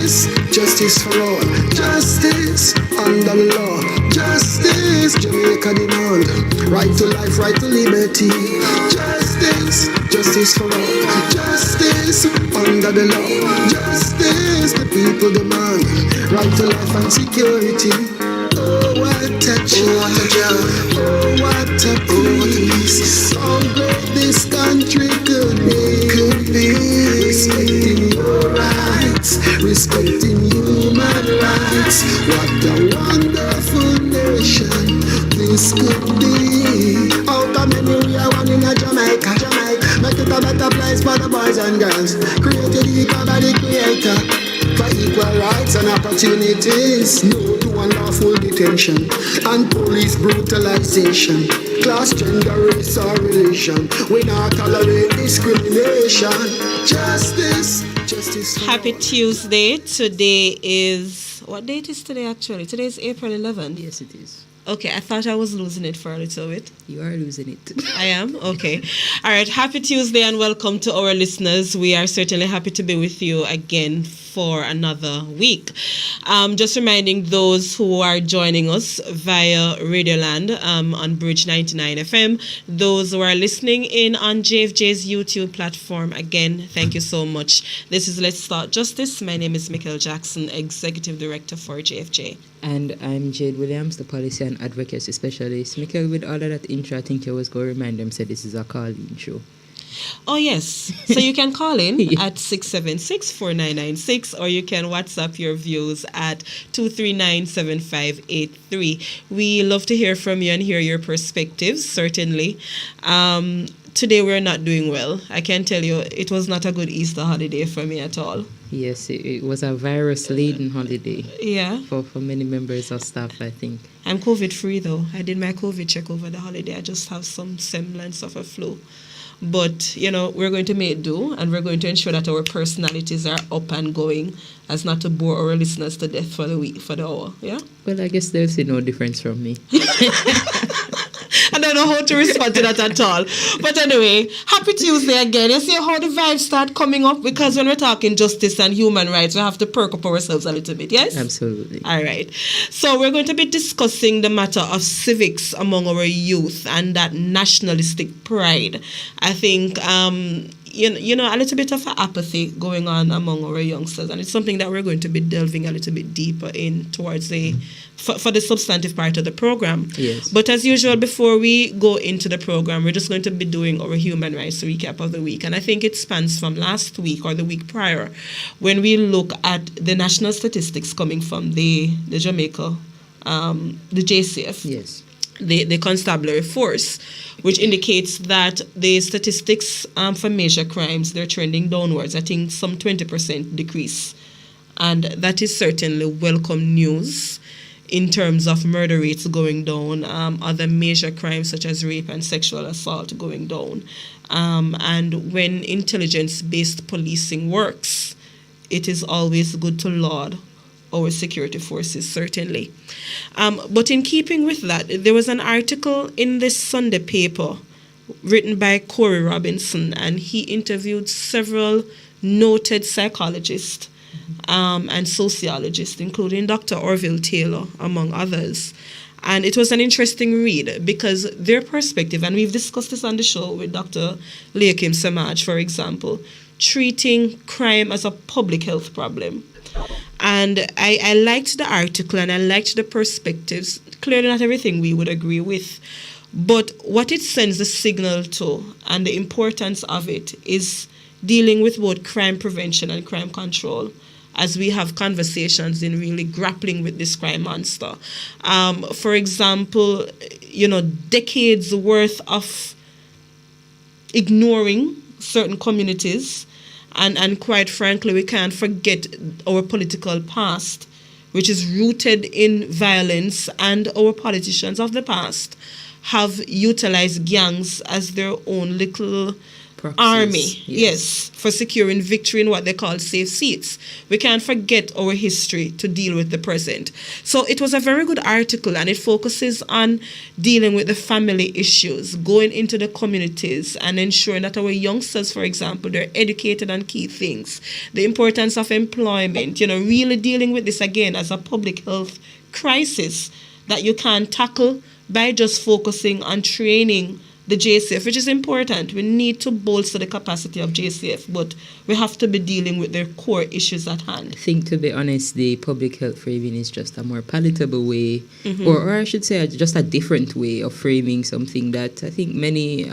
Justice for all, justice under the law, justice Jamaica demand, right to life, right to liberty, justice for all, justice under the law, justice the people demand, right to life and security. Oh what a joy, oh what a peace, how great this country could be, respecting your rights, respecting human rights. What a wonderful nation this could be. How come we are one in a Jamaica, make it a better place for the boys and girls, created equal by the creator, for equal rights and opportunities, no to unlawful detention and police brutalization, class, gender, race or religion. We not tolerate discrimination. Justice Happy Tuesday. Today is, what date is today actually? Today is April 11th. Yes, it is. Okay, I thought I was losing it for a little bit. You are losing it. I am? Okay. All right. Happy Tuesday and welcome to our listeners. We are certainly happy to be with you again for another week. Just reminding those who are joining us via Radioland on Bridge 99 FM, those who are listening in on JFJ's YouTube platform, again, thank you so much. This is Let's Start Justice. My name is Michael Jackson, Executive Director for JFJ. And I'm Jade Williams, the Policy and Advocacy Specialist. Michael, with all of that intro, I think you was going to remind them, say this is a call-in show. Oh, yes. So you can call in at 676-4996 or you can WhatsApp your views at 239-7583. We love to hear from you and hear your perspectives, certainly. Today we're not doing well. I can tell you it was not a good Easter holiday for me at all. Yes, it was a virus-laden holiday. Yeah. For many members of staff, I think. I'm COVID-free, though. I did my COVID check over the holiday. I just have some semblance of a flu. But, you know, we're going to make do, and we're going to ensure that our personalities are up and going as not to bore our listeners to death for the week, for the hour. Yeah? Well, I guess they'll see no difference from me. I don't know how to respond to that at all. But anyway, happy Tuesday again. You see how the vibes start coming up? Because when we're talking justice and human rights, we have to perk up ourselves a little bit, yes? Absolutely. All right. So we're going to be discussing the matter of civics among our youth and that nationalistic pride. I think, you know, a little bit of apathy going on among our youngsters. And it's something that we're going to be delving a little bit deeper in towards for the substantive part of the program. Yes. But as usual, before we go into the program, we're just going to be doing our human rights recap of the week. And I think it spans from last week or the week prior when we look at the national statistics coming from the Jamaica, the JCF. Yes. The constabulary force, which indicates that the statistics for major crimes, they're trending downwards. I think some 20% decrease. And that is certainly welcome news in terms of murder rates going down, other major crimes such as rape and sexual assault going down. And when intelligence-based policing works, it is always good to laud our security forces, certainly. But in keeping with that, there was an article in this Sunday paper written by Corey Robinson, and he interviewed several noted psychologists and sociologists, including Dr. Orville Taylor, among others. And it was an interesting read because their perspective, and we've discussed this on the show with Dr. Lakim Samaj, for example, treating crime as a public health problem. And I liked the article and I liked the perspectives. Clearly not everything we would agree with. But what it sends the signal to and the importance of it is dealing with both crime prevention and crime control as we have conversations in really grappling with this crime monster. For example, you know, decades worth of ignoring certain communities. And quite frankly, we can't forget our political past, which is rooted in violence, and our politicians of the past have utilized gangs as their own little Proxies, army, yes, for securing victory in what they call safe seats. We can't forget our history to deal with the present. So it was a very good article, and it focuses on dealing with the family issues, going into the communities and ensuring that our youngsters, for example, they're educated on key things, the importance of employment, really dealing with this again as a public health crisis that you can't tackle by just focusing on training the JCF, which is important. We need to bolster the capacity of JCF, but we have to be dealing with their core issues at hand. I think, to be honest, the public health framing is just a more palatable way, or I should say just a different way of framing something that I think many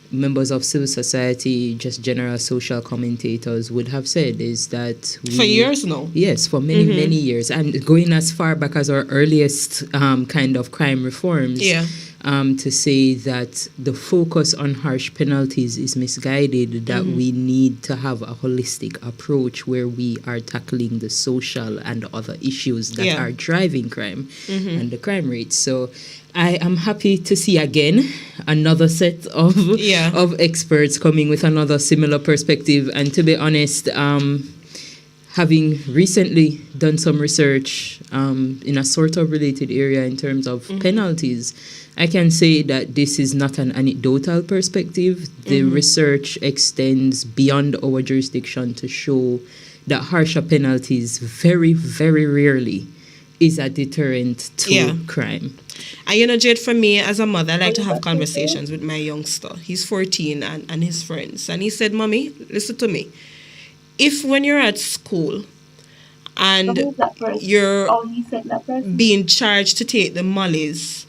members of civil society, just general social commentators would have said is that for years now. Yes, for many, many years. And going as far back as our earliest kind of crime reforms. Yeah. To say that the focus on harsh penalties is misguided, that we need to have a holistic approach where we are tackling the social and other issues that are driving crime and the crime rates. So I am happy to see again another set of experts coming with another similar perspective. And to be honest, having recently done some research in a sort of related area in terms of penalties, I can say that this is not an anecdotal perspective. The research extends beyond our jurisdiction to show that harsher penalties very, very rarely is a deterrent to crime. And Jade, for me as a mother, I like to have conversations with my youngster. He's 14 and his friends. And he said, Mommy, listen to me. If when you're at school and you're being charged to take the mollies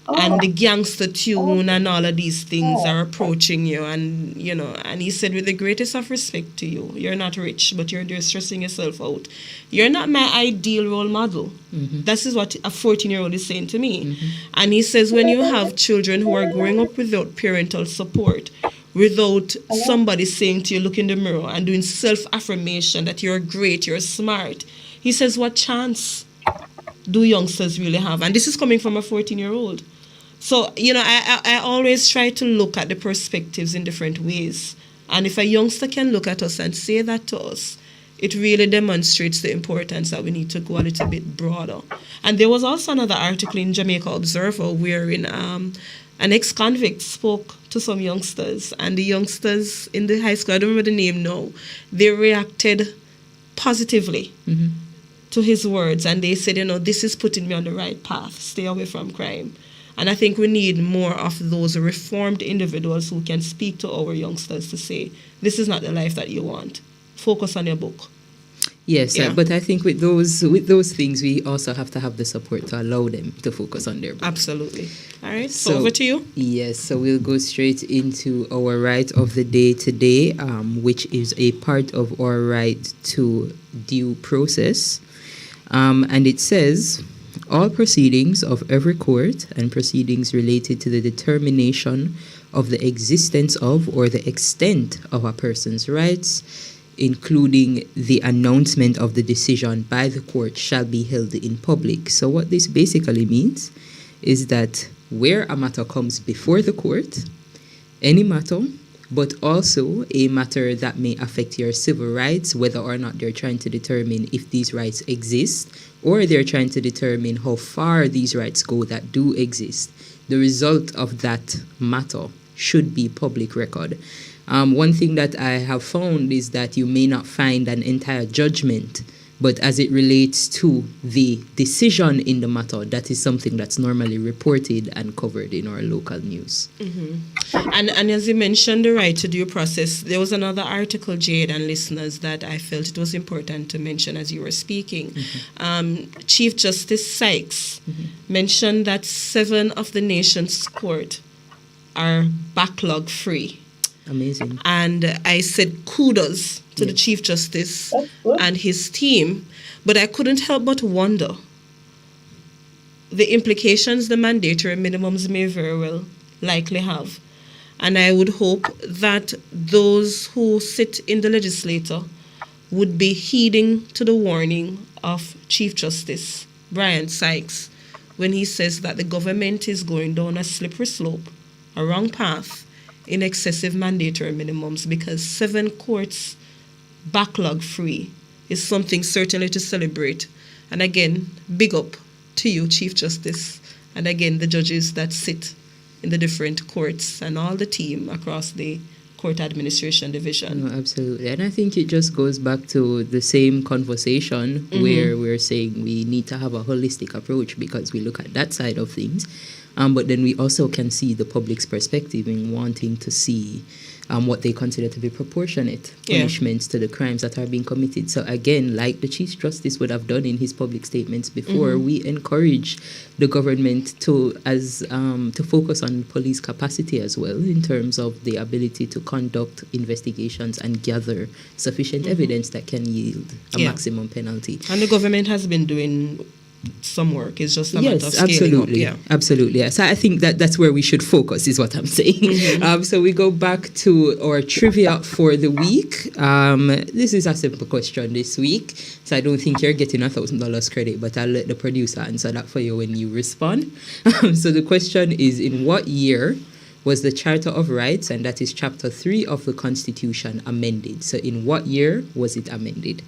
and the gangster tune and all of these things are approaching you, and and he said, with the greatest of respect to you, you're not rich, but you're there stressing yourself out. You're not my ideal role model. This is what a 14-year-old is saying to me. And he says, when you have children who are growing up without parental support, without somebody saying to you, look in the mirror and doing self-affirmation that you're great, you're smart, he says, what chance do youngsters really have? And this is coming from a 14-year-old. So, I always try to look at the perspectives in different ways. And if a youngster can look at us and say that to us, it really demonstrates the importance that we need to go a little bit broader. And there was also another article in Jamaica Observer wherein an ex-convict spoke to some youngsters, and the youngsters in the high school, I don't remember the name now, they reacted positively to his words, and they said, this is putting me on the right path, stay away from crime. And I think we need more of those reformed individuals who can speak to our youngsters to say, this is not the life that you want. Focus on your book. Yes, but I think with those things, we also have to have the support to allow them to focus on their book. Absolutely. All right, so over to you. Yes, so we'll go straight into our right of the day today, which is a part of our right to due process. And it says, all proceedings of every court and proceedings related to the determination of the existence of or the extent of a person's rights, including the announcement of the decision by the court, shall be held in public. So what this basically means is that where a matter comes before the court, any matter, but also a matter that may affect your civil rights, whether or not they're trying to determine if these rights exist, or they're trying to determine how far these rights go that do exist, the result of that matter should be public record. One thing that I have found is that you may not find an entire judgment, but as it relates to the decision in the matter, that is something that's normally reported and covered in our local news. And as you mentioned, the right to due process, there was another article, Jade and listeners, that I felt it was important to mention as you were speaking. Chief Justice CIVICS mentioned that 7 of the nation's court are backlog free. Amazing. And I said kudos to the Chief Justice and his team, but I couldn't help but wonder the implications the mandatory minimums may very well likely have. And I would hope that those who sit in the legislature would be heeding to the warning of Chief Justice Brian Sykes when he says that the government is going down a slippery slope, a wrong path, in excessive mandatory minimums, because 7 courts backlog free is something certainly to celebrate. And again, big up to you, Chief Justice, and again, the judges that sit in the different courts and all the team across the court administration division. No, absolutely. And I think it just goes back to the same conversation where we're saying we need to have a holistic approach, because we look at that side of things. But then we also can see the public's perspective in wanting to see what they consider to be proportionate punishments to the crimes that are being committed. So again, like the Chief Justice would have done in his public statements before, we encourage the government to focus on police capacity as well, in terms of the ability to conduct investigations and gather sufficient evidence that can yield a maximum penalty. And the government has been doing some work. It's just a matter of scaling up. Yeah, absolutely. So I think that's where we should focus, is what I'm saying. So we go back to our trivia for the week. This is a simple question this week, so I don't think you're getting $1,000 credit, but I'll let the producer answer that for you when you respond. So the question is, in what year was the Charter of Rights, and that is Chapter 3 of the Constitution, amended? So in what year was it amended?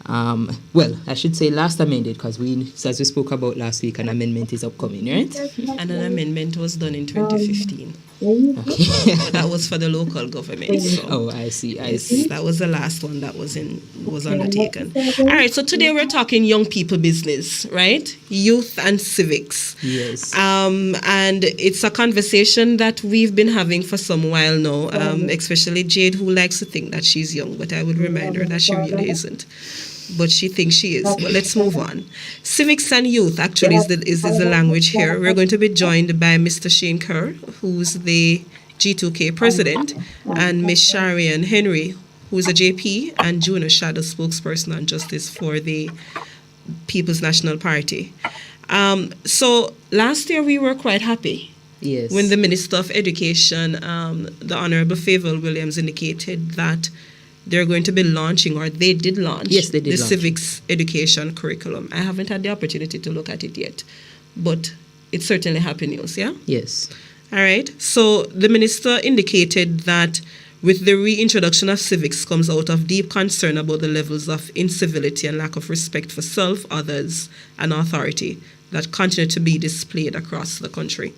Well, I should say last amended, because as we spoke about last week, an amendment is upcoming, right? And an amendment was done in 2015. Okay. That was for the local government. So I see. That was the last one that was undertaken. All right, so today we're talking young people business, right? Youth and civics. Yes. And it's a conversation that we've been having for some while now, especially Jade, who likes to think that she's young, but I would remind her that she really isn't. But she thinks she is. But let's move on. Civics and Youth actually is the language here. We're going to be joined by Mr. Shane Kerr, who's the G2K president, and Ms. Sharian Henry, who's a JP and junior shadow spokesperson on justice for the People's National Party. So last year we were quite happy. Yes. When the Minister of Education, the Honorable Favour Williams, indicated that they're going to be launching, or they did launch, the civics education curriculum. I haven't had the opportunity to look at it yet, but it's certainly happy news, yeah? Yes. All right. So the minister indicated that with the reintroduction of civics comes out of deep concern about the levels of incivility and lack of respect for self, others, and authority that continue to be displayed across the country.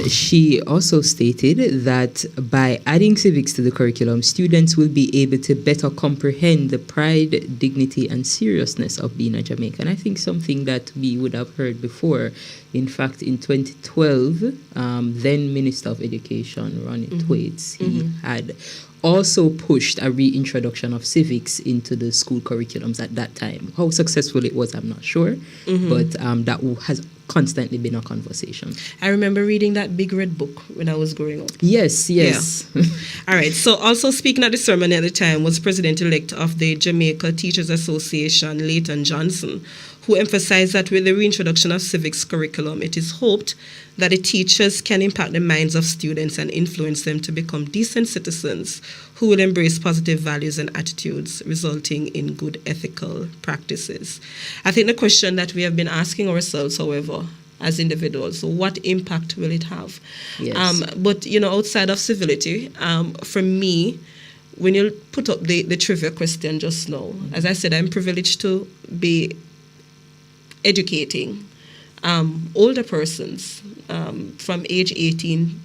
She also stated that by adding civics to the curriculum, students will be able to better comprehend the pride, dignity, and seriousness of being a Jamaican. I think something that we would have heard before. In fact, in 2012, then Minister of Education, Ronnie Thwaites, he had also pushed a reintroduction of civics into the school curriculums at that time. How successful it was, I'm not sure, but that has constantly been a conversation. I remember reading that big red book when I was growing up. Yes. Yeah. All right. So also speaking at the sermon at the time was President-elect of the Jamaica Teachers Association, Leighton Johnson, who emphasized that with the reintroduction of civics curriculum, it is hoped that the teachers can impact the minds of students and influence them to become decent citizens who will embrace positive values and attitudes, resulting in good ethical practices. I think the question that we have been asking ourselves, however, as individuals, what impact will it have? Yes. But, outside of civility, for me, when you put up the trivia question just now, as I said, I'm privileged to be educating older persons from age 18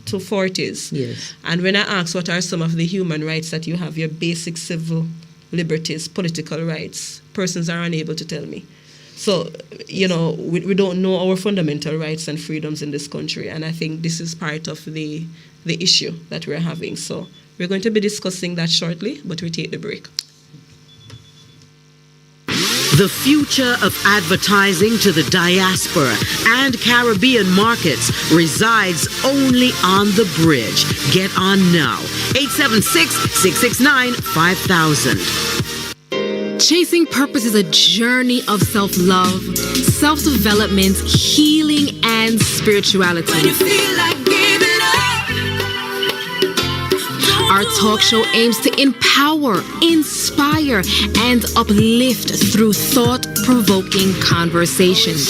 to 40s. Yes. And when I ask what are some of the human rights that you have, your basic civil liberties, political rights, persons are unable to tell me. So, we don't know our fundamental rights and freedoms in this country. And I think this is part of the issue that we're having. So we're going to be discussing that shortly, but we take the break. The future of advertising to the diaspora and Caribbean markets resides only on the bridge. Get on now. 876-669-5000. Chasing purpose is a journey of self-love, self-development, healing, and spirituality. When you feel like giving up, Our talk show aims to empower, inspire, and uplift through thought-provoking conversations.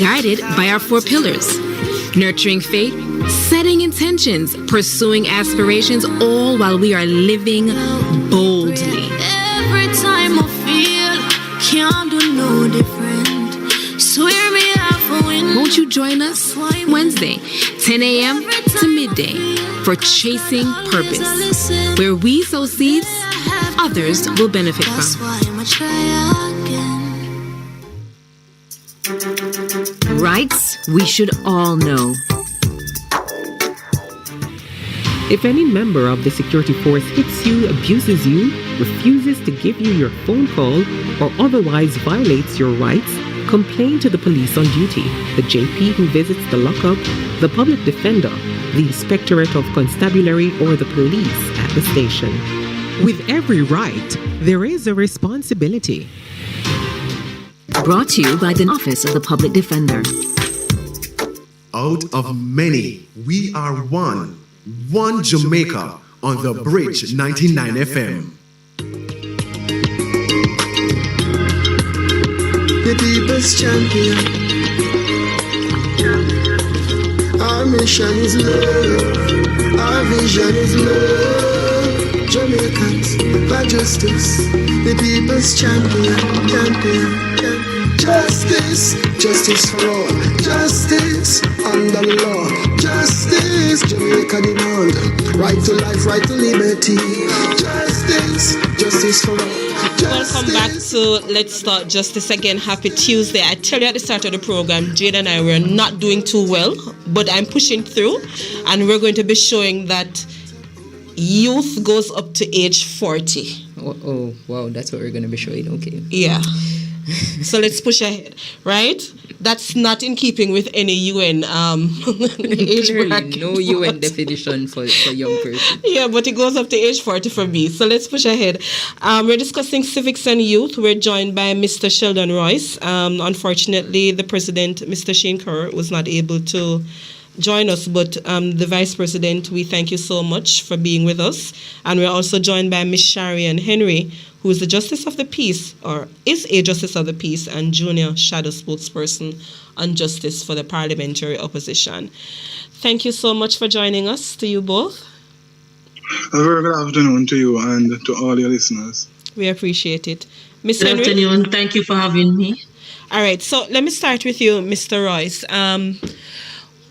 guided by our 4 pillars: nurturing faith, setting intentions, pursuing aspirations, all while we are living boldly. Every time I feel can't do no different. Swear me off a win. Won't you join us Wednesday, 10 a.m. to midday for Chasing Purpose, where we sow seeds others will benefit That's from. why I'ma try again. Rights we should all know. If any member of the security force hits you, abuses you, refuses to give you your phone call, or otherwise violates your rights, complain to the police on duty, the JP who visits the lockup, the public defender, the inspectorate of constabulary, or the police at the station. With every right, there is a responsibility. Brought to you by the Office of the Public Defender. Out of many, we are one. One Jamaica on the Bridge 99 FM. The people's champion. Our mission is love. Our vision is love. Jamaicans for justice. The people's champion. Justice, justice for all. Justice under the law. Justice, Jamaica demand. Right to life, right to liberty. Justice, justice for all. Welcome back to Let's Start Justice again. Happy Tuesday. I tell you at the start of the program, Jade and I were not doing too well, but I'm pushing through, and we're going to be showing that youth goes up to age 40. Oh, wow, that's what we're going to be showing. Okay. Yeah. So let's push ahead, right? That's not in keeping with any UN age Clearly, bracket. no UN definition for young person. Yeah, but it goes up to age 40 for me. So let's push ahead. We're discussing civics and youth. We're joined by Mr. Sheldon Royce. Unfortunately, the president, Mr. Shane Kerr, was not able to join us, but the vice president, we thank you so much for being with us. And we're also joined by Ms. Sharian Henry, who is the Justice of the Peace, or is a Justice of the Peace and junior shadow spokesperson on justice for the parliamentary opposition. Thank you so much for joining us, to you both. A very good afternoon to you and to all your listeners. We appreciate it. Ms. Good Henry? afternoon. Thank you for having me. All right, so let me start with you, Mr. Royce.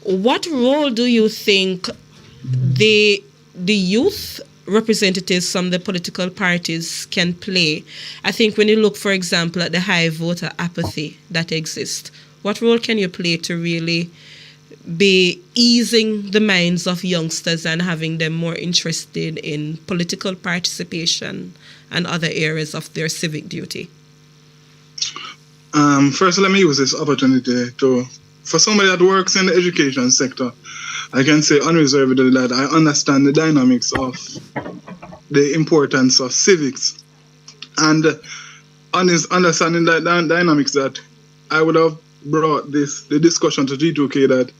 What role do you think the youth representatives from the political parties can play? I think when you look, for example, at the high voter apathy that exists, what role can you play to really be easing the minds of youngsters and having them more interested in political participation and other areas of their civic duty? First, let me use this opportunity for somebody that works in the education sector, I can say unreservedly that I understand the dynamics of the importance of civics. And understanding that dynamics, that I would have brought the discussion to G2K,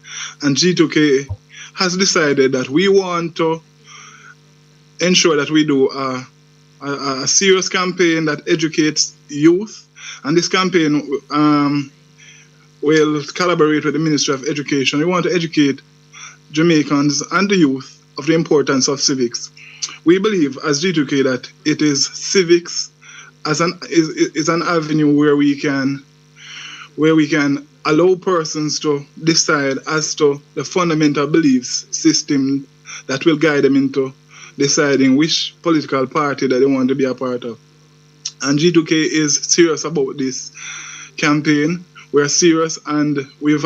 and G2K has decided that we want to ensure that we do a serious campaign that educates youth. And this campaign will collaborate with the Ministry of Education. We want to educate Jamaicans and the youth of the importance of civics. We believe as G2K that it is civics as is an avenue where we can allow persons to decide as to the fundamental beliefs system that will guide them into deciding which political party that they want to be a part of. And G2K is serious about this campaign. We're serious, and we've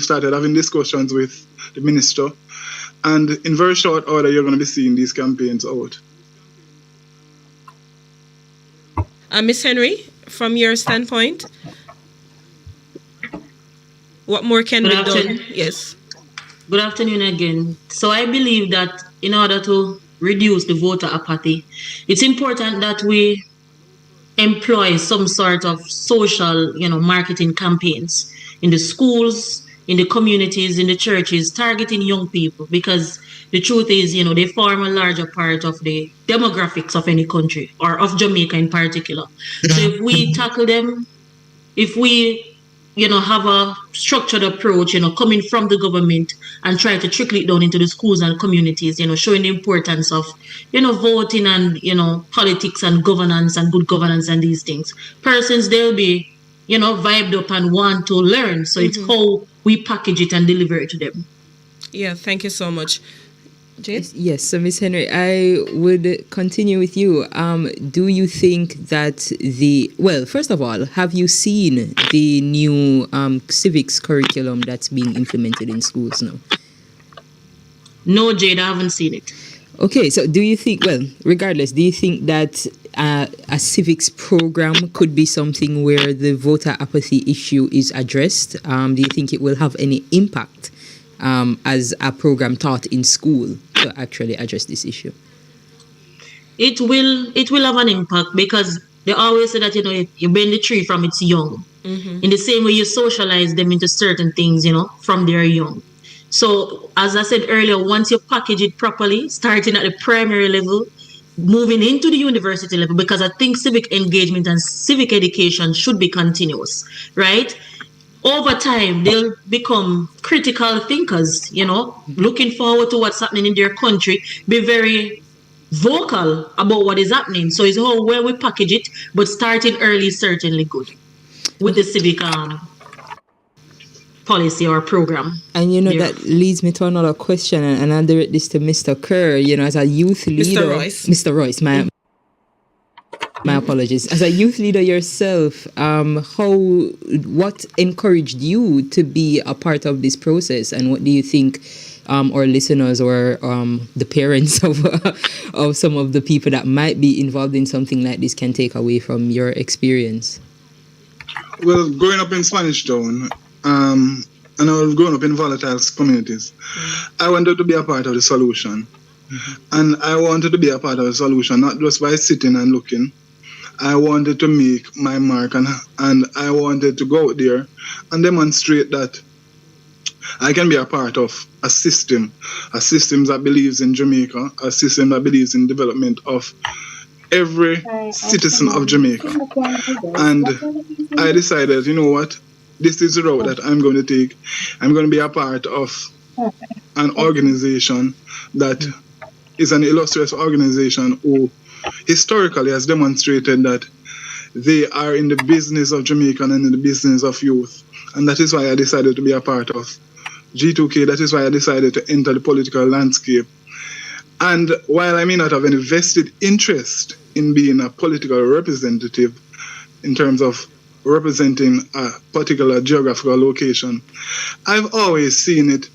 started having discussions with the minister, and in very short order you're going to be seeing these campaigns out. Ms. Henry, from your standpoint, what more can be done? Yes. Good afternoon again. So I believe that in order to reduce the voter apathy, it's important that we employ some sort of social, marketing campaigns in the schools, in the communities, in the churches, targeting young people, because the truth is, they form a larger part of the demographics of any country, or of Jamaica in particular. So if we tackle them, if we have a structured approach, coming from the government and try to trickle it down into the schools and communities, showing the importance of, voting and, politics and governance and good governance and these things. Persons, they'll be, vibed up and want to learn. So it's how we package it and deliver it to them. Yeah, thank you so much. Jade? Yes, so Ms. Henry, I would continue with you. Do you think that first of all, have you seen the new civics curriculum that's being implemented in schools now? No, Jade, I haven't seen it. Okay, so do you think, regardless, do you think that a civics program could be something where the voter apathy issue is addressed? Do you think it will have any impact as a program taught in school to actually address this issue? It will have an impact, because they always say that, you bend the tree from its young. In the same way you socialize them into certain things, from their young. So, as I said earlier, once you package it properly, starting at the primary level, moving into the university level, because I think civic engagement and civic education should be continuous, right? Over time, they'll become critical thinkers, looking forward to what's happening in their country, be very vocal about what is happening. So it's how well we package it, but starting early is certainly good with the civic policy or program. And that leads me to another question, and I'll direct this to Mr. Kerr. As a youth leader, Mr. Royce, my apologies. As a youth leader yourself, what encouraged you to be a part of this process, and what do you think our listeners or the parents of some of the people that might be involved in something like this can take away from your experience? Well, growing up in Spanish Town, and I was growing up in volatile communities, I wanted to be a part of the solution. And I wanted to be a part of the solution, not just by sitting and looking. I wanted to make my mark, and I wanted to go out there and demonstrate that I can be a part of a system that believes in Jamaica, a system that believes in development of every citizen of Jamaica. And I decided, you know what, this is the route that I'm going to take. I'm going to be a part of an organization that is an illustrious organization who historically has demonstrated that they are in the business of Jamaica and in the business of youth. And that is why I decided to be a part of G2K. That is why I decided to enter the political landscape. And while I may not have any vested interest in being a political representative in terms of representing a particular geographical location, I've always seen it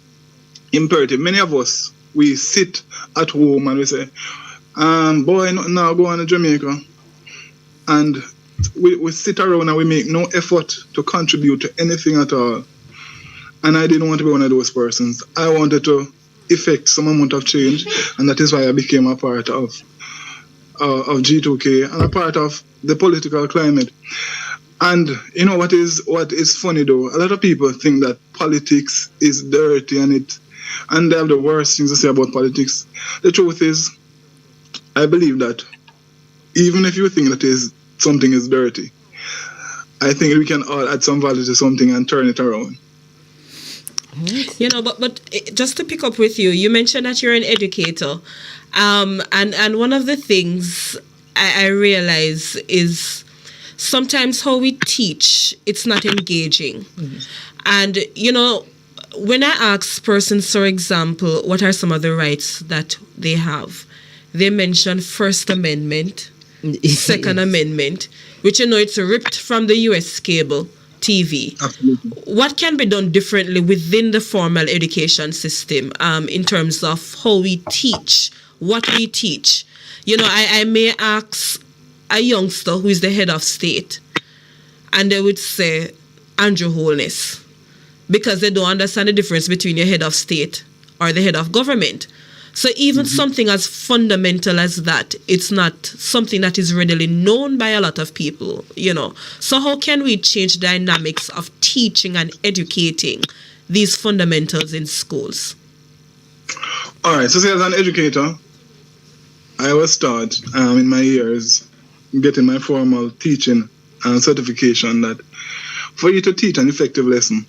imperative. Many of us, we sit at home and we say, boy, now go on to Jamaica. And we sit around and we make no effort to contribute to anything at all. And I didn't want to be one of those persons. I wanted to effect some amount of change, and that is why I became a part of G2K and a part of the political climate. And what is funny though, a lot of people think that politics is dirty and they have the worst things to say about politics. The truth is, I believe that even if you think that something is dirty, I think we can all add some value to something and turn it around. But just to pick up with you, you mentioned that you're an educator, and one of the things I realize is sometimes how we teach, it's not engaging. And when I ask persons, for example, what are some of the rights that they have, they mention First Amendment, Second Amendment, which it's ripped from the US cable TV. Absolutely. What can be done differently within the formal education system in terms of how we teach, what we teach? I may ask a youngster who is the head of state, and they would say Andrew Holness, because they don't understand the difference between your head of state or the head of government. So even something as fundamental as that, it's not something that is readily known by a lot of people, So how can we change dynamics of teaching and educating these fundamentals in schools? All right, so as an educator, I was taught in my years, getting my formal teaching certification, that for you to teach an effective lesson,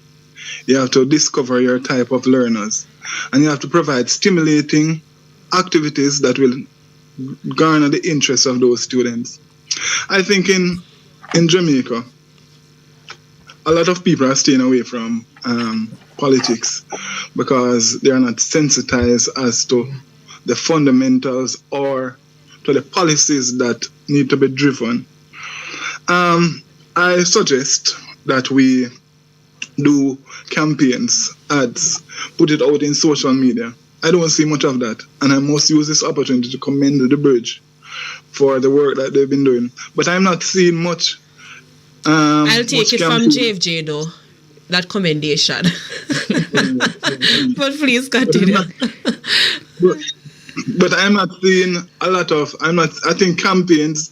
you have to discover your type of learners, and you have to provide stimulating activities that will garner the interest of those students. I think in Jamaica, a lot of people are staying away from politics because they are not sensitized as to the fundamentals or to the policies that need to be driven. I suggest that we do campaigns, ads, put it out in social media. I don't see much of that, and I must use this opportunity to commend the Bridge for the work that they've been doing. But I'm not seeing much. I'll take it from JFJ though, that commendation. But please continue. But I'm not seeing a lot of. I think campaigns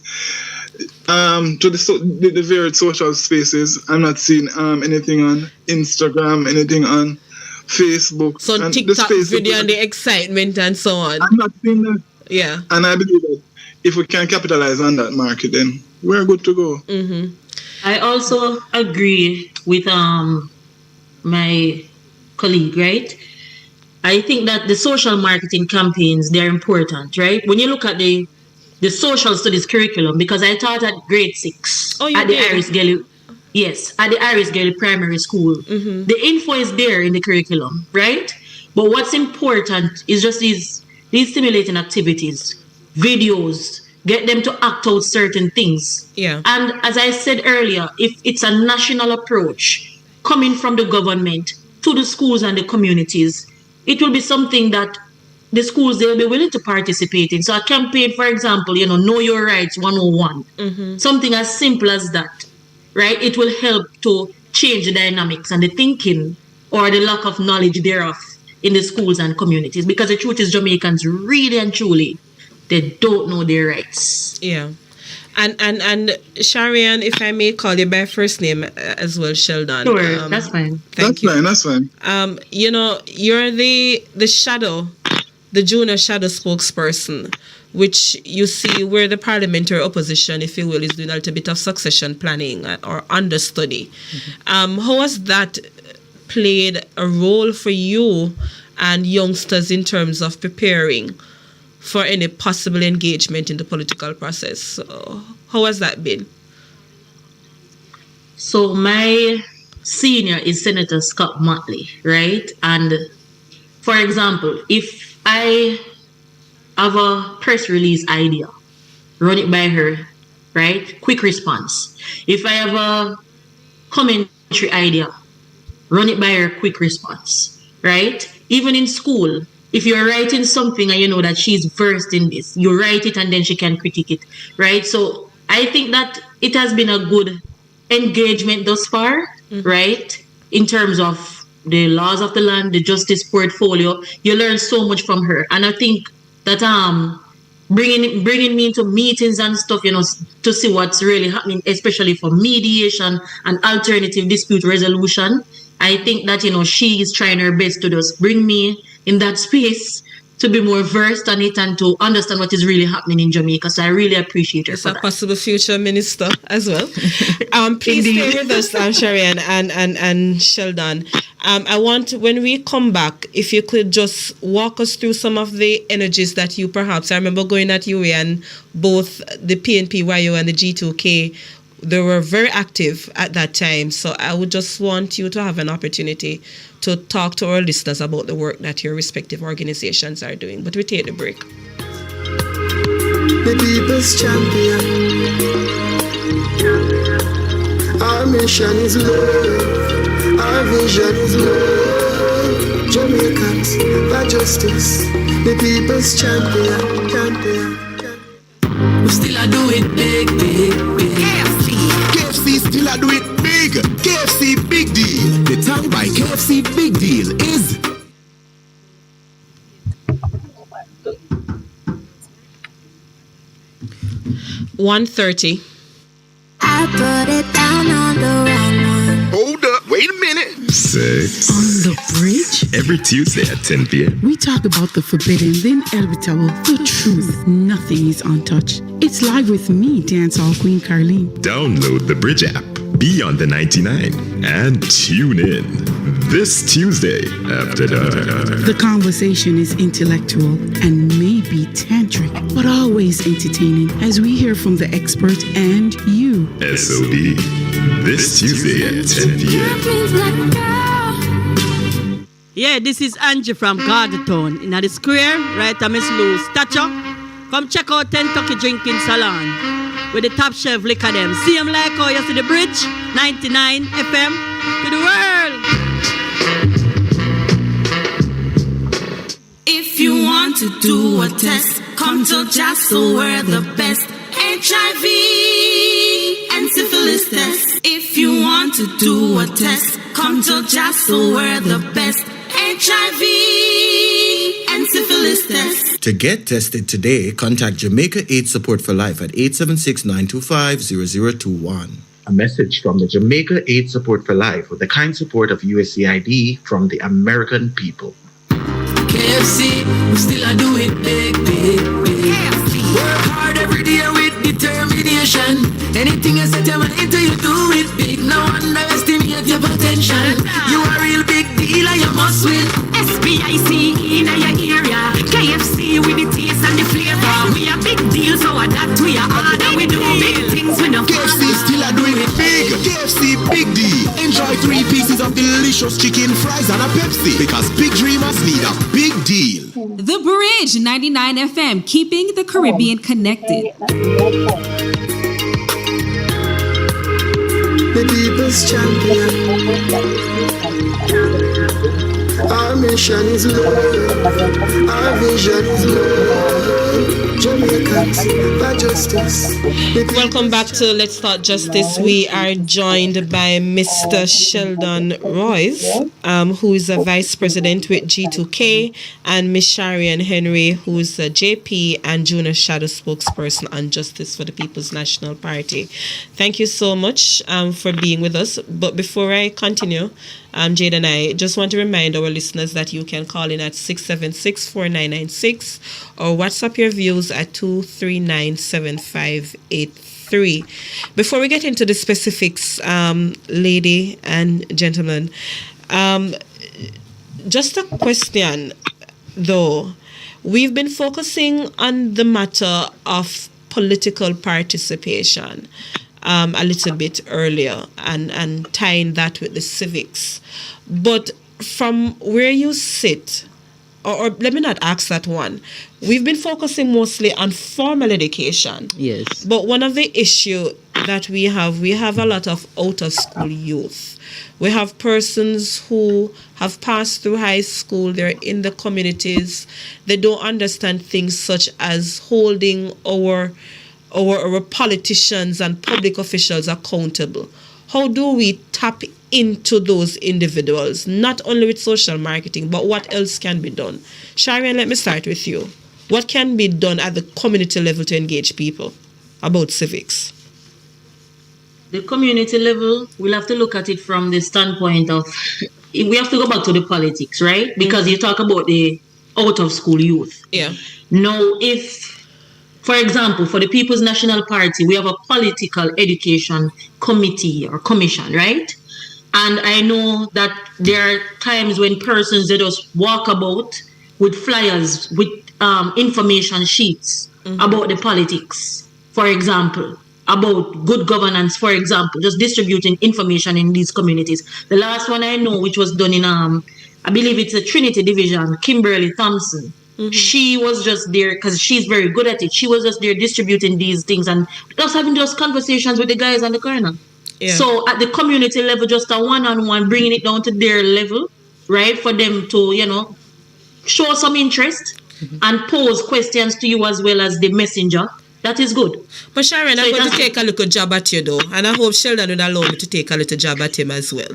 to the various social spaces. I'm not seeing anything on Instagram, anything on Facebook. So and TikTok video and the excitement and so on. I'm not seeing that. Yeah. And I believe that if we can capitalize on that market, then we're good to go. Mm-hmm. I also agree with my colleague, right? I think that the social marketing campaigns, they're important, right? When you look at the social studies curriculum, because I taught at grade 6 at the Iris Gelly, at the Iris Gelly Primary School. Mm-hmm. The info is there in the curriculum, right? But what's important is just these stimulating activities, videos, get them to act out certain things. Yeah. And as I said earlier, if it's a national approach coming from the government to the schools and the communities, it will be something that the schools, they'll be willing to participate in. So a campaign, for example, Know Your Rights 101, mm-hmm. something as simple as that, right? It will help to change the dynamics and the thinking or the lack of knowledge thereof in the schools and communities. Because the truth is, Jamaicans really and truly, they don't know their rights. Yeah. And Sharian, if I may call you by first name as well, Sheldon. Sure, that's fine. That's fine. You're the shadow, the junior shadow spokesperson, which you see where the parliamentary opposition, if you will, is doing a little bit of succession planning or understudy. Mm-hmm. How has that played a role for you and youngsters in terms of preparing for any possible engagement in the political process? So how has that been? So my senior is Senator Scott Motley, right? And for example, if I have a press release idea, run it by her, right? Quick response. If I have a commentary idea, run it by her, quick response, right? Even in school, if you're writing something and you know that she's versed in this, you write it and then she can critique it, right? So I think that it has been a good engagement thus far, mm-hmm. right? In terms of the laws of the land, the justice portfolio, you learn so much from her. And I think that bringing me into meetings and stuff, to see what's really happening, especially for mediation and alternative dispute resolution, I think that, she is trying her best to just bring me in that space to be more versed on it and to understand what is really happening in Jamaica. So I really appreciate her for that. A possible future minister as well. Please stay with us, Sharian and Sheldon. I want, when we come back, if you could just walk us through some of the energies that you perhaps, I remember going at UA and both the PNP-YO and the G2K, they were very active at that time. So I would just want you to have an opportunity to talk to our listeners about the work that your respective organizations are doing. But we take the break. The people's champion. Our mission is love. Our vision is love. Jamaicans, for justice. The people's champion. We still a do it big, big, big. KFC still a do it big. KFC Big Deal. The time by KFC Big Deal is 1:30. I put it down on the wrong one. Hold up, wait a minute. 6 On the bridge. Every Tuesday at 10 p.m. We talk about the forbidden, then inevitable, the truth. Nothing is untouched. It's live with me, dancehall queen Carlene. Download the Bridge app. Be on the 99 and tune in this Tuesday after dark. The conversation is intellectual and maybe tantric, but always entertaining as we hear from the expert and you. SOD, this Tuesday at 10 p.m. Yeah, this is Angie from Gardentown in the square, right at Miss Lou's statue. Come check out Kentucky Drinking Salon with the top shelf liquor them. See them like how you see the bridge, 99 FM to the world. If you want to do a test, come to Jasso, we're the best. HIV and syphilis test. If you want to do a test, come to Jasso, we're the best. HIV and syphilis test. To get tested today, contact Jamaica AIDS Support for Life at 876-925-0021. A message from the Jamaica AIDS Support for Life with the kind support of USAID from the American people. KFC, we still a do it big, big, big. Work hard every day with determination. Anything you set your mind into, you do it big. No underestimate your potential. You a real big deal and you must win. SBIC in your area. KFC with the taste and the flavor. We a big deal, so that we are harder. We do big things with no KFC still a doing it big. KFC Big D. Enjoy 3 pieces of delicious chicken, fries and a Pepsi. Because big dreamers need a big deal. The Bridge 99 FM, keeping the Caribbean connected. The people's champion. Our mission is love. Our vision is love. Jamaicans for justice. Welcome back to Let's Start Justice. We are joined by Mr. Sheldon Royce, who is a vice president with G2K, and Miss Sharian Henry, who is a JP and junior shadow spokesperson on Justice for the People's National Party. Thank you so much for being with us. But before I continue, Jade and I just want to remind our listeners that you can call in at 676-4996 or WhatsApp your views at 239-7583. Before we get into the specifics, lady and gentlemen, just a question though. We've been focusing on the matter of political participation a little bit earlier and tying that with the civics. But from where you sit, or let me not ask that one, we've been focusing mostly on formal education. Yes. But one of the issues that we have a lot of out-of-school youth. We have persons who have passed through high school, they're in the communities, they don't understand things such as holding our politicians and public officials accountable. How do we tap into those individuals, not only with social marketing, but what else can be done? Sharian, let me start with you. What can be done at the community level to engage people about civics? The community level, we'll have to look at it from the standpoint of, we have to go back to the politics, right? Because you talk about the out-of-school youth. Yeah. Now, if, for example, for the People's National Party, we have a political education committee or commission, right? And I know that there are times when persons, they just walk about with flyers, with information sheets about the politics, for example, about good governance, for example, just distributing information in these communities. The last one I know, which was done in, I believe it's a Trinity Division, Kimberly Thompson. She was just there because she's very good at it. She was just there distributing these things and just having those conversations with the guys on the corner. Yeah. So at the community level, just a one-on-one, bringing it down to their level, right? For them to, show some interest and pose questions to you as well as the messenger. That is good. But Sharon, I'm going to take a little job at you though, and I hope Sheldon would allow me to take a little job at him as well.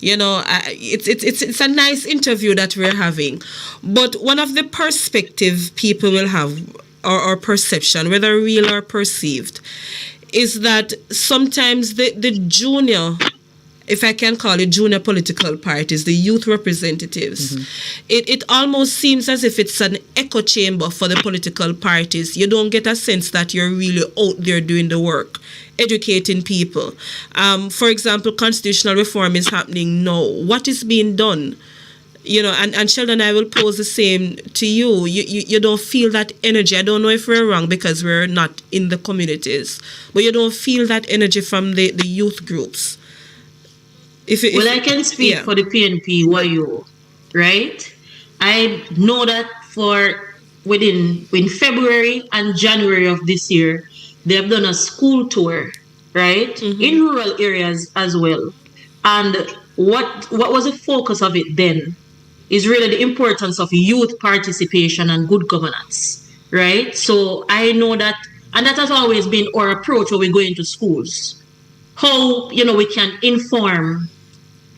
It's a nice interview that we're having, but one of the perspective people will have, or perception, whether real or perceived, is that sometimes the junior if I can call it, junior political parties, the youth representatives. It almost seems as if it's an echo chamber for the political parties. You don't get a sense that you're really out there doing the work, educating people. For example, constitutional reform is happening now. What is being done? You know, and Sheldon, I will pose the same to you. You don't feel that energy. I don't know if we're wrong because we're not in the communities, but you don't feel that energy from the youth groups. I can speak for the PNP YO, right? I know that in February and January of this year, they have done a school tour, right? In rural areas as well. And what was the focus of it then is really the importance of youth participation and good governance, right? So I know that, and that has always been our approach when we go into schools. How, we can inform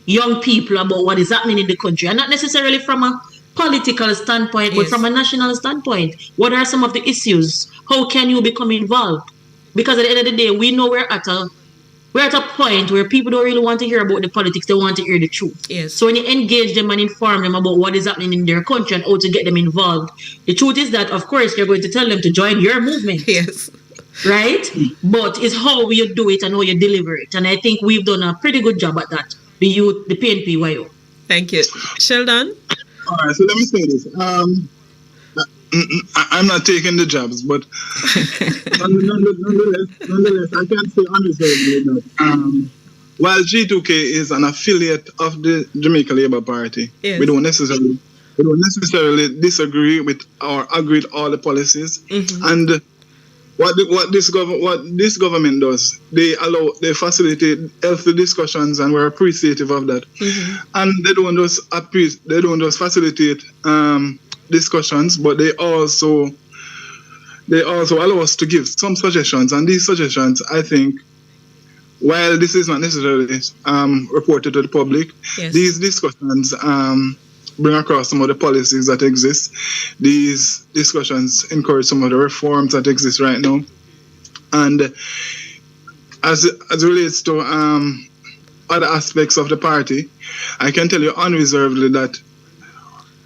young people about what is happening in the country, and not necessarily from a political standpoint, but from a national standpoint. What are some of the issues? How can you become involved? Because at the end of the day, we know we're at a point where people don't really want to hear about the politics, they want to hear the truth. Yes. So when you engage them and inform them about what is happening in their country and how to get them involved, the truth is that, of course, you're going to tell them to join your movement. Yes. Right? But it's how you do it and how you deliver it. And I think we've done a pretty good job at that. The youth, the PNP YO. Thank you. Sheldon? All right, so let me say this. I'm not taking the jobs, but nonetheless, I can say unreservedly that while G2K is an affiliate of the Jamaica Labour Party, we don't necessarily disagree with or agree with all the policies. And what this government does, they facilitate healthy discussions, and we're appreciative of that. And they don't just facilitate discussions, but they also allow us to give some suggestions. And these suggestions, I think, while this is not necessarily reported to the public, these discussions bring across some of the policies that exist. These discussions encourage some of the reforms that exist right now. And as it relates to other aspects of the party, I can tell you unreservedly that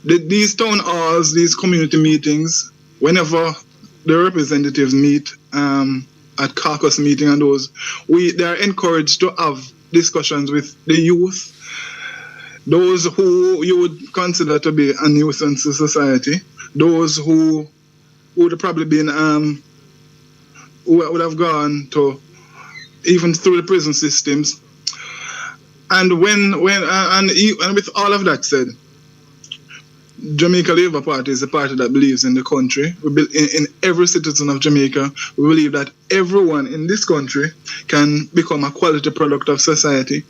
these town halls, these community meetings, whenever the representatives meet at caucus meeting and those, they are encouraged to have discussions with the youth, those who you would consider to be a nuisance to society, those who would have probably been who would have gone to even through the prison systems. And with all of that said, Jamaica Labour Party is a party that believes in the country. In every citizen of Jamaica, we believe that everyone in this country can become a quality product of society.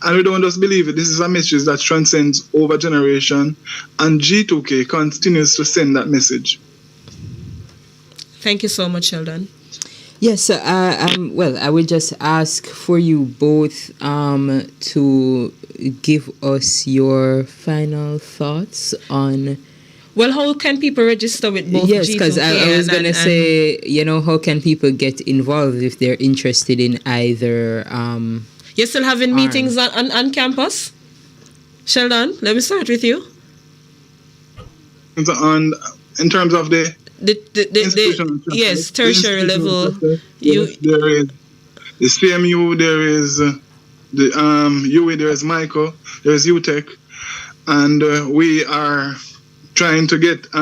And we don't just believe it. This is a message that transcends over generation, and G2K continues to send that message. Thank you so much, Sheldon. Yes, I will just ask for you both to give us your final thoughts on... Well, how can people register with both? Yes, because I was going to say, how can people get involved if they're interested in either... You're still having meetings on campus? Sheldon, let me start with you. In terms of the yes, tertiary level. There is the CMU, there is the UE, there is Michael, there is UTEC, and we are trying to get we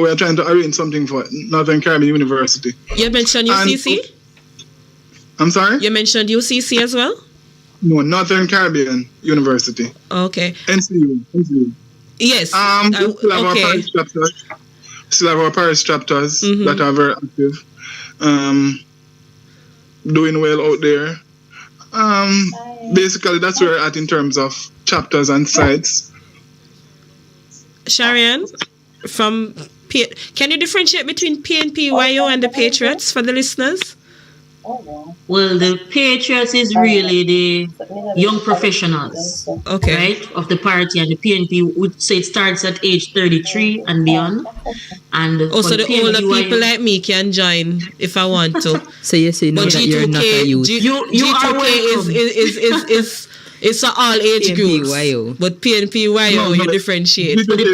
are trying to arrange something for Northern Caribbean University. You mentioned UCC? I'm sorry? You mentioned UCC as well? No, Northern Caribbean University. Okay. NCU. Yes. We still have our parish chapters. Still have our parish chapters that are very active, doing well out there. Basically, that's where we're at in terms of chapters and sites. Sharian, can you differentiate between PNP, YO, and the Patriots for the listeners? Well, the Patriots is really the young professionals, right, of the party, and the PNP would say it starts at age 33 and beyond. And also, the older people like me can join if I want to. So you say no, but that you're not a youth. G2K is it's an all age group. But PNPYO you differentiate. So the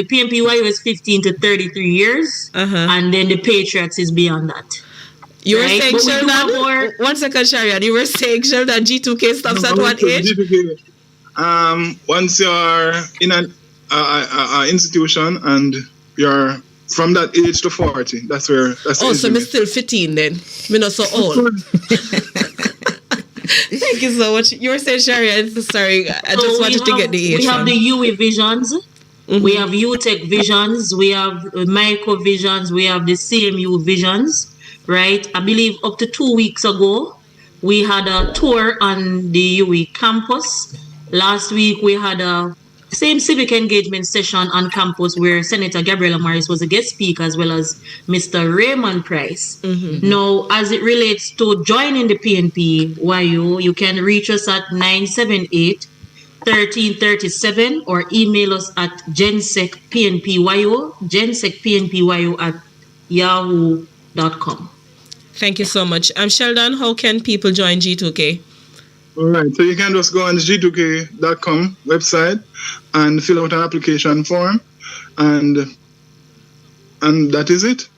PNPYO is 15 to 33 years, and then the Patriots is beyond that. You were saying, Sheldon, 1 second, Sharian, you were saying, Sheldon, G2K stops at what age? G2K, once you're in an institution and you're from that age to 40, that's where. So I'm still 15 then. I'm not so old. Thank you so much. You were saying, Sharian, sorry, I just wanted to get the age. We have the UE Visions. We have UTech Visions. We have Micro Visions. We have the CMU Visions. Right, I believe up to 2 weeks ago, we had a tour on the UE campus. Last week, we had a same civic engagement session on campus where Senator Gabriela Morris was a guest speaker, as well as Mr. Raymond Price. Now, as it relates to joining the PNPYO, you can reach us at 978-1337 or email us at gensecpnpyo@yahoo.com. Thank you so much. Sheldon, how can people join G2K? All right, so you can just go on the g2k.com website and fill out an application form, and that is it.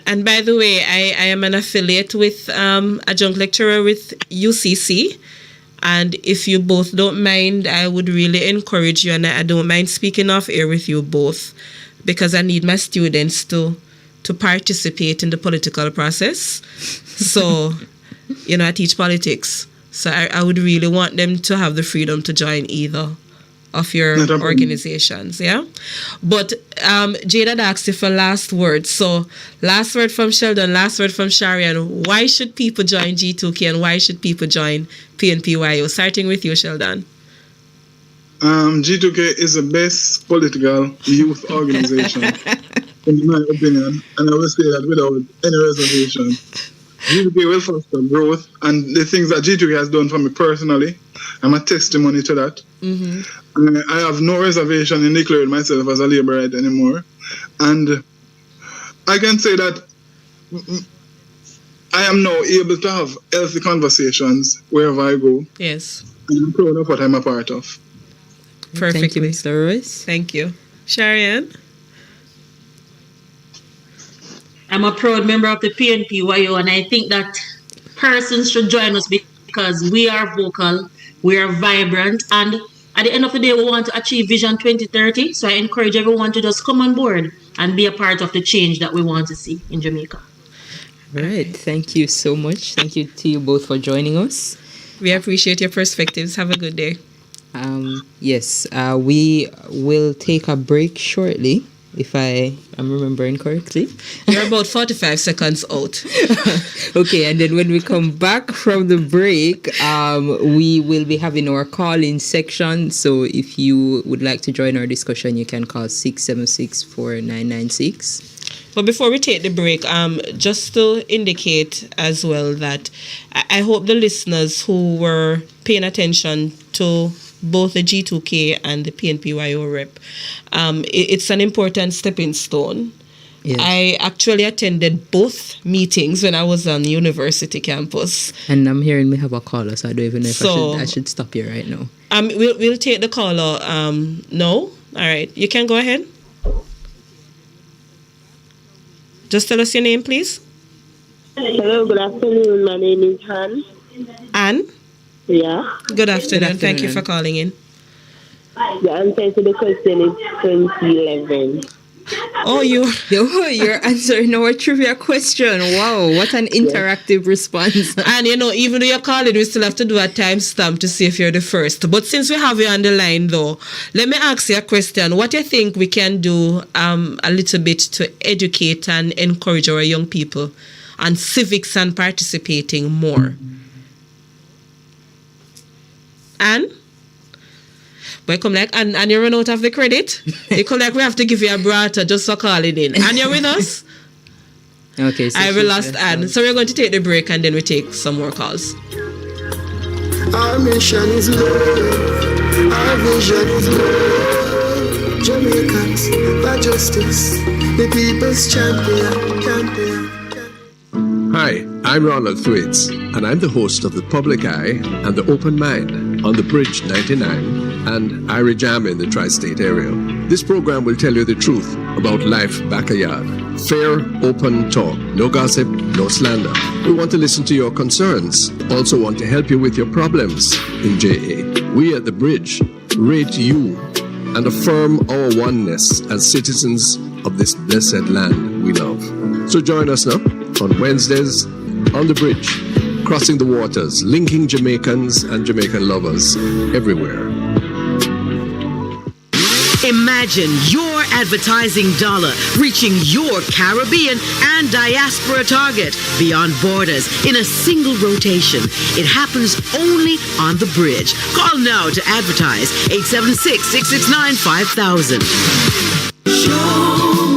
And by the way, I am an affiliate with adjunct lecturer with UCC. And if you both don't mind, I would really encourage you, and I don't mind speaking off air with you both, because I need my students to participate in the political process. So, I teach politics. So I would really want them to have the freedom to join either of your organizations, yeah? But Jada asked you for last word. So last word from Sheldon, last word from Sharian. Why should people join G2K and why should people join PNPYO? Starting with you, Sheldon. G2K is the best political youth organization, in my opinion, and I will say that without any reservation. G2K will foster growth, and the things that G2K has done for me personally, I'm a testimony to that. I have no reservation in declaring myself as a Labourite anymore, and I can say that I am now able to have healthy conversations wherever I go. Yes. And I'm proud of what I'm a part of. Perfectly. Thank you, Mr. Royce. Thank you. Sharian? I'm a proud member of the PNPYO, and I think that persons should join us because we are vocal, we are vibrant, and at the end of the day, we want to achieve Vision 2030. So I encourage everyone to just come on board and be a part of the change that we want to see in Jamaica. All right. Thank you so much. Thank you to you both for joining us. We appreciate your perspectives. Have a good day. Yes, we will take a break shortly, if I am remembering correctly. You're about 45 seconds out. Okay, and then when we come back from the break, we will be having our call-in section. So if you would like to join our discussion, you can call 676-4996. But before we take the break, just to indicate as well that I hope the listeners who were paying attention to both the G2K and the PNPYO rep, it's an important stepping stone. Yes. I actually attended both meetings when I was on the university campus. And I'm hearing we have a caller, so I don't even know if I should stop you right now. We'll take the caller. No? All right. You can go ahead. Just tell us your name, please. Hello, good afternoon. My name is Anne. Anne? Yeah. Good afternoon. Thank you for calling in. The answer to the question is 2011. Oh, you're answering our trivia question. Wow, what an interactive response. And even though you're calling, we still have to do a timestamp to see if you're the first. But since we have you on the line, though, let me ask you a question. What do you think we can do a little bit to educate and encourage our young people on civics and participating more? And? But come and you run out of the credit. You come we have to give you a brata just for calling in. And you're with us? Okay, so I will last add. So we're going to take the break and then we take some more calls. Our mission is love. Our vision is love. Jamaicans, by justice, the people's champion. Hi, I'm Ronald Thwaites, and I'm the host of The Public Eye and The Open Mind on The Bridge 99 and Irie Jam in the tri-state area. This program will tell you the truth about life backyard. Fair, open talk. No gossip, no slander. We want to listen to your concerns. Also want to help you with your problems in JA. We at The Bridge rate you and affirm our oneness as citizens of this blessed land we love. So join us now on Wednesdays on The Bridge, crossing the waters, linking Jamaicans and Jamaican lovers everywhere. Imagine your advertising dollar reaching your Caribbean and diaspora target beyond borders in a single rotation. It happens only on The Bridge. Call now to advertise 876-669-5000.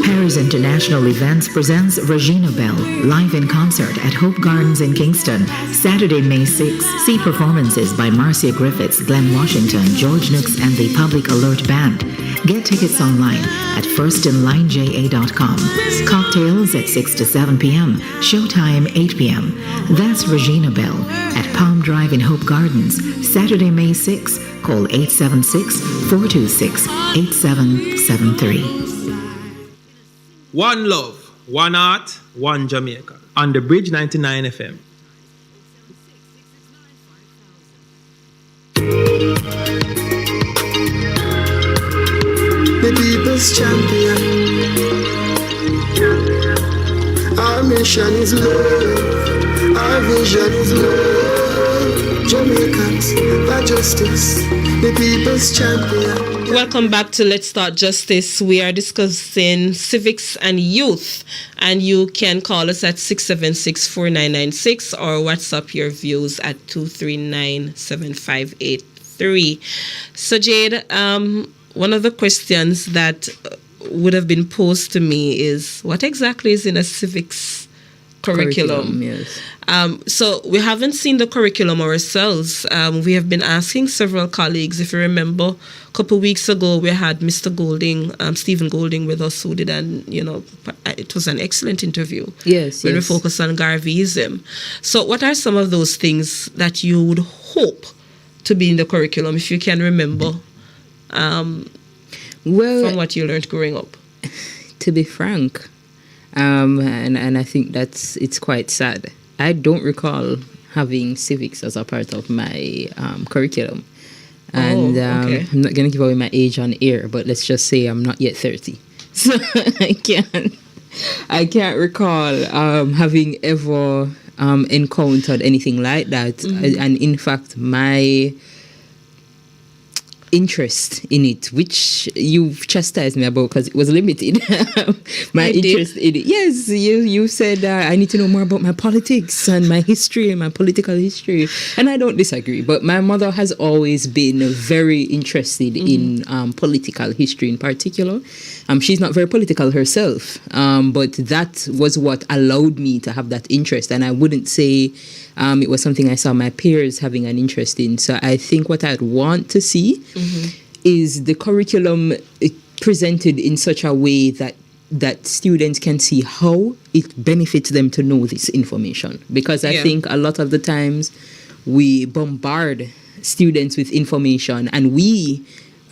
Paris International Events presents Regina Bell live in concert at Hope Gardens in Kingston, Saturday, May 6th. See performances by Marcia Griffiths, Glenn Washington, George Nooks, and the Public Alert Band. Get tickets online at firstinlineja.com. Cocktails at 6 to 7 p.m. Showtime 8 p.m. That's Regina Bell at Palm Drive in Hope Gardens, Saturday, May 6th. Call 876-426-8773. One love, one art, one Jamaica. On The Bridge 99 FM. The people's champion. Our mission is love. Our vision is love. Jamaicans, by justice, the people's champion. Welcome back to Let's Start Justice. We are discussing civics and youth, and you can call us at 676-4996 or WhatsApp your views at 239-7583. So Jade, one of the questions that would have been posed to me is, what exactly is in a civics curriculum? Yes. So we haven't seen the curriculum ourselves. We have been asking several colleagues. If you remember, a couple of weeks ago, we had Mr. Golding, Stephen Golding with us, who did it was an excellent interview. Yes, when we focused on Garveyism. So what are some of those things that you would hope to be in the curriculum, if you can remember, from what you learned growing up? To be frank, and I think it's quite sad, I don't recall having civics as a part of my curriculum. And okay. I'm not going to give away my age on air, but let's just say I'm not yet 30. So I can't recall having ever encountered anything like that. Mm-hmm. And in fact, my interest in it, which you've chastised me about because it was limited. My interest in it. Yes, you said I need to know more about my politics and my history and my political history. And I don't disagree. But my mother has always been very interested in political history in particular. She's not very political herself. But that was what allowed me to have that interest. And I wouldn't say it was something I saw my peers having an interest in. So I think what I'd want to see is the curriculum presented in such a way that students can see how it benefits them to know this information. Because I think a lot of the times we bombard students with information, and we,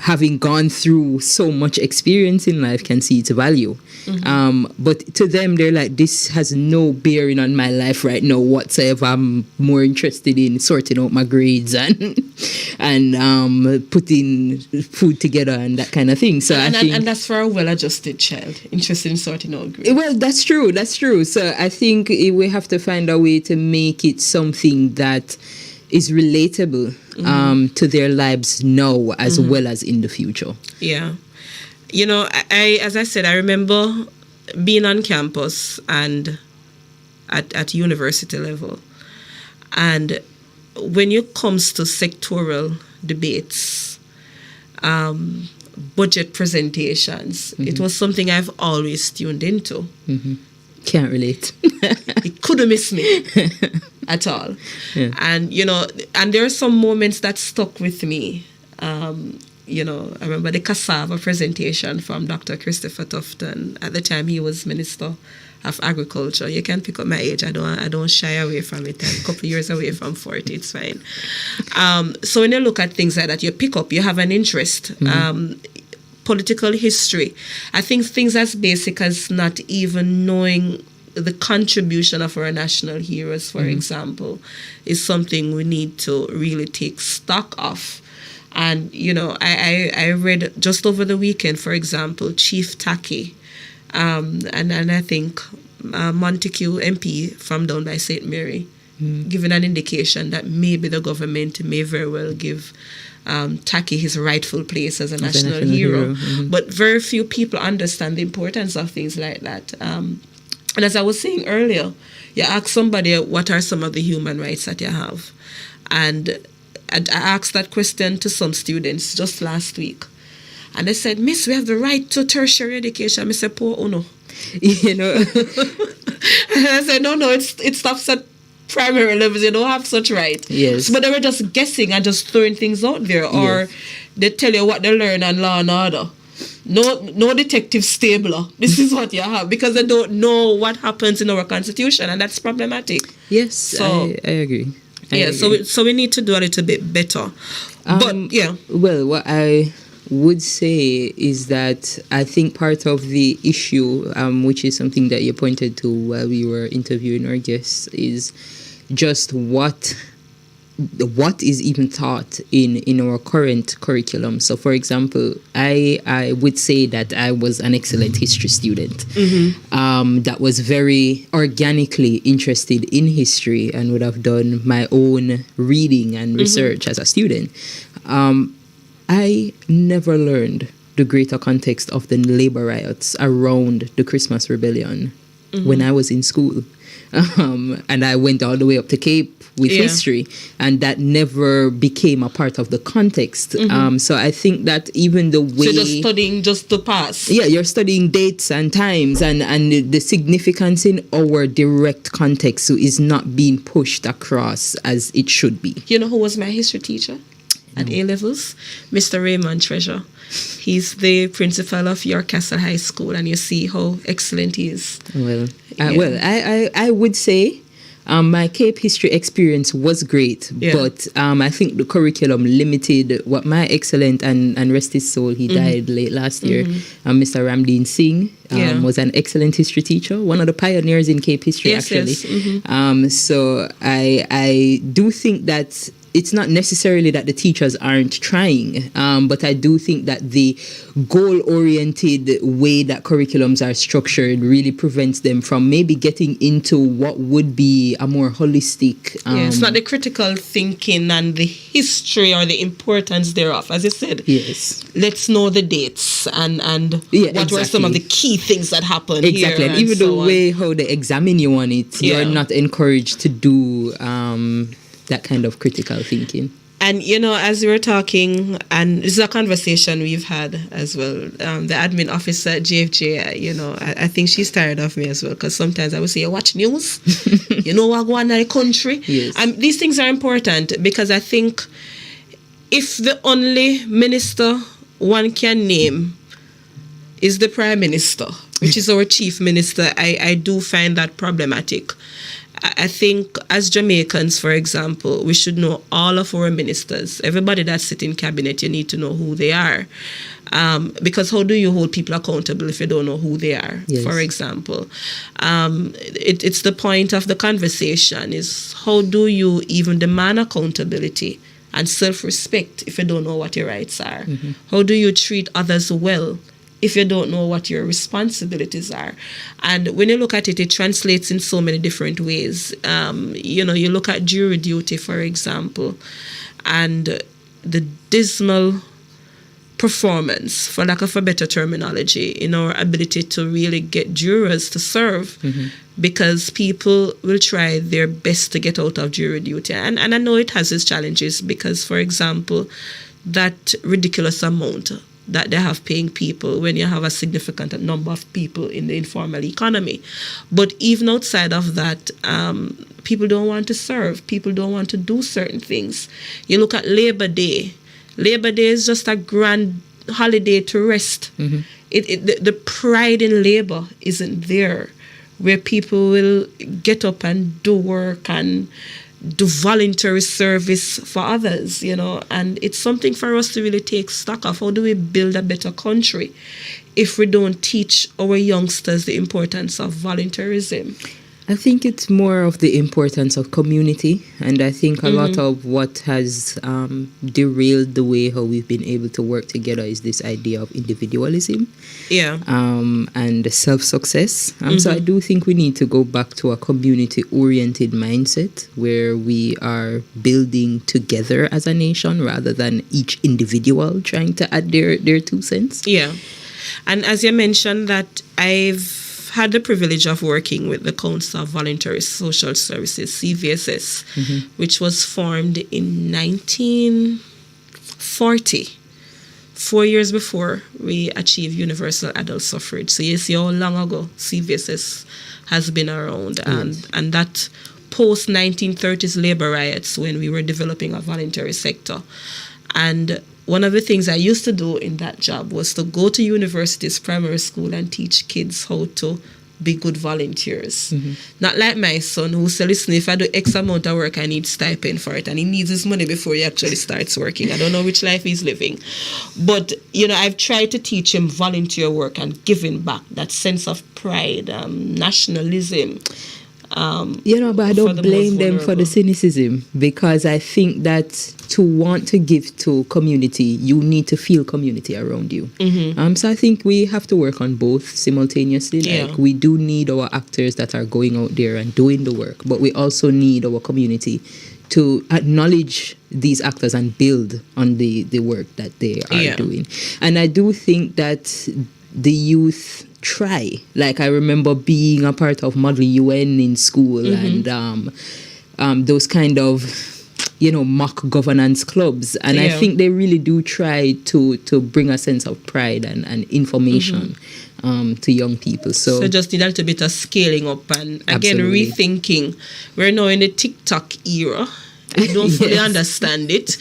having gone through so much experience in life, can see its value. But to them, they're like, this has no bearing on my life right now whatsoever. I'm more interested in sorting out my grades and putting food together and that kind of thing. So I think, and that's for a well-adjusted child, interested in sorting out grades. Well, that's true. So I think we have to find a way to make it something that is relatable to their lives now as well as in the future. Yeah. You know, as I said, I remember being on campus and at university level. And when it comes to sectoral debates, budget presentations, it was something I've always tuned into. Can't relate. It couldn't miss me at all. Yeah. And, and there are some moments that stuck with me. I remember the cassava presentation from Dr. Christopher Tufton. At the time, he was Minister of Agriculture. You can pick up my age. I don't shy away from it. I'm a couple of years away from 40. It's fine. So when you look at things like that, you pick up, you have an interest. Political history. I think things as basic as not even knowing the contribution of our national heroes, for example, is something we need to really take stock of. And, I read just over the weekend, for example, Chief Taki, and I think Montague MP from down by St. Mary, giving an indication that maybe the government may very well give Taki his rightful place as a national hero. But very few people understand the importance of things like that. And as I was saying earlier, you ask somebody, what are some of the human rights that you have? And I asked that question to some students just last week. And they said, Miss, we have the right to tertiary education. I said, poor Uno. And I said, no, it stops at primary levels. You don't have such right. Yes. But they were just guessing and just throwing things out there. Or they tell you what they learn on Law and Order. No detective stabler. This is what you have. Because they don't know what happens in our constitution. And that's problematic. Yes, so, I agree. So we need to do a little bit better. Well, what I would say is that I think part of the issue, which is something that you pointed to while we were interviewing our guests, is just what is even taught in our current curriculum. So, for example, I would say that I was an excellent history student that was very organically interested in history and would have done my own reading and research as a student. I never learned the greater context of the labor riots around the Christmas Rebellion when I was in school. And I went all the way up to Cape with history, and that never became a part of the context. So I think that even the way... So you're just studying just to pass? Yeah, you're studying dates and times, and the significance in our direct context so is not being pushed across as it should be. You know who was my history teacher at A-levels? Mr. Raymond Treasure. He's the principal of York Castle High School, and you see how excellent he is. I would say my Cape history experience was great, but I think the curriculum limited what my excellent and rest his soul, he died late last year. Mr. Ramdeen Singh was an excellent history teacher, one of the pioneers in Cape history, actually. So I do think that it's not necessarily that the teachers aren't trying, but I do think that the goal-oriented way that curriculums are structured really prevents them from maybe getting into what would be a more holistic... it's not the critical thinking and the history or the importance thereof. As I said, let's know the dates and what were some of the key things that happened here. And even the way how they examine you on it, you're not encouraged to do... that kind of critical thinking. And, as we were talking, and this is a conversation we've had as well, the admin officer at JFJ, I think she's tired of me as well, because sometimes I would say, watch news, what go on in the country. These things are important, because I think if the only minister one can name is the Prime Minister, which is our Chief Minister, I do find that problematic. I think as Jamaicans, for example, we should know all of our ministers. Everybody that's sitting in cabinet, you need to know who they are. Because how do you hold people accountable if you don't know who they are, for example? It's the point of the conversation is how do you even demand accountability and self-respect if you don't know what your rights are? How do you treat others well if you don't know what your responsibilities are? And when you look at it, it translates in so many different ways. You look at jury duty, for example, and the dismal performance, for lack of a better terminology, in our ability to really get jurors to serve, because people will try their best to get out of jury duty. And I know it has its challenges because, for example, that ridiculous amount that they have paying people when you have a significant number of people in the informal economy. But even outside of that, people don't want to serve. People don't want to do certain things. You look at Labor Day. Labor Day is just a grand holiday to rest. The pride in labor isn't there, where people will get up and do work and do voluntary service for others, and it's something for us to really take stock of. How do we build a better country if we don't teach our youngsters the importance of voluntarism? I think it's more of the importance of community, and I think a lot of what has derailed the way how we've been able to work together is this idea of individualism, and self-success. So I do think we need to go back to a community-oriented mindset where we are building together as a nation rather than each individual trying to add their 2 cents. Yeah, and as you mentioned that I've had the privilege of working with the Council of Voluntary Social Services, CVSS, which was formed in 1940, 4 years before we achieved universal adult suffrage. So you see how long ago CVSS has been around, and that post-1930s labor riots when we were developing a voluntary sector. And one of the things I used to do in that job was to go to universities, primary school, and teach kids how to be good volunteers. Not like my son who said, listen, if I do X amount of work, I need stipend for it. And he needs his money before he actually starts working. I don't know which life he's living. But, I've tried to teach him volunteer work and giving back, that sense of pride, nationalism. But I don't blame them for the cynicism, because I think that to want to give to community, you need to feel community around you. So I think we have to work on both simultaneously. Like, we do need our actors that are going out there and doing the work, but we also need our community to acknowledge these actors and build on the work that they are doing. And I do think that the youth try. Like, I remember being a part of Model UN in school, and those kind of mock governance clubs, and I think they really do try to bring a sense of pride and information to young people. So just need a little bit of scaling up and again rethinking. We're now in the TikTok era. I don't fully understand it,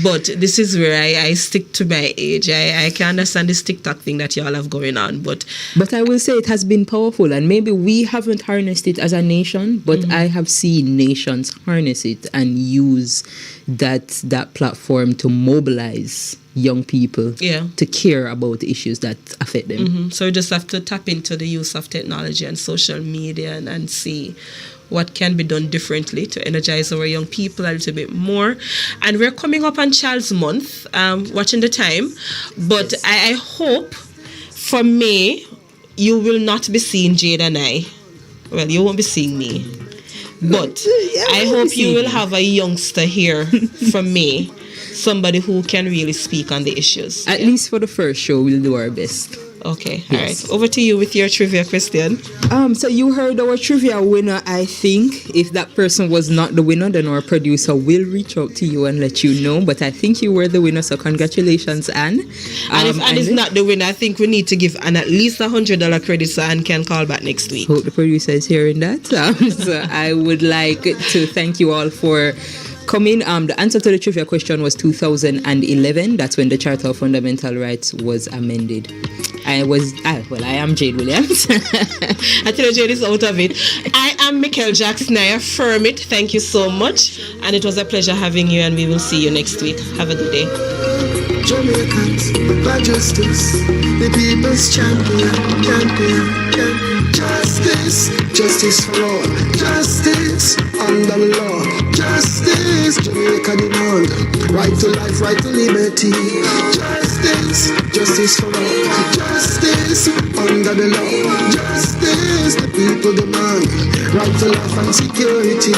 but this is where I stick to my age. I can understand this TikTok thing that y'all have going on, but I will say it has been powerful, and maybe we haven't harnessed it as a nation, but I have seen nations harness it and use that platform to mobilize young people to care about issues that affect them. So we just have to tap into the use of technology and social media and see what can be done differently to energize our young people a little bit more. And we're coming up on Child's Month, watching the time. But I hope for May, you will not be seeing Jade and I. Well, you won't be seeing me. But I hope you will have a youngster here from May. Somebody who can really speak on the issues. At least for the first show, we'll do our best. Okay, all right. Over to you with your trivia question. So you heard our trivia winner, I think. If that person was not the winner, then our producer will reach out to you and let you know. But I think you were the winner, so congratulations, Anne. And if Anne is not the winner, I think we need to give Anne at least $100 credit so Anne can call back next week. Hope the producer is hearing that. So I would like to thank you all for coming. The answer to the trivia question was 2011. That's when the Charter of Fundamental Rights was amended. I am Jade Williams. I tell you, Jade is out of it. I am Michael Jackson. I affirm it. Thank you so much. And it was a pleasure having you, and we will see you next week. Have a good day. Jamaicans, by justice, the people's champion. Justice for all. Justice under the law. Justice, Jamaica demand. Right to life, right to liberty. Justice for all. Justice under the law. Justice, the people demand. Right to life and security.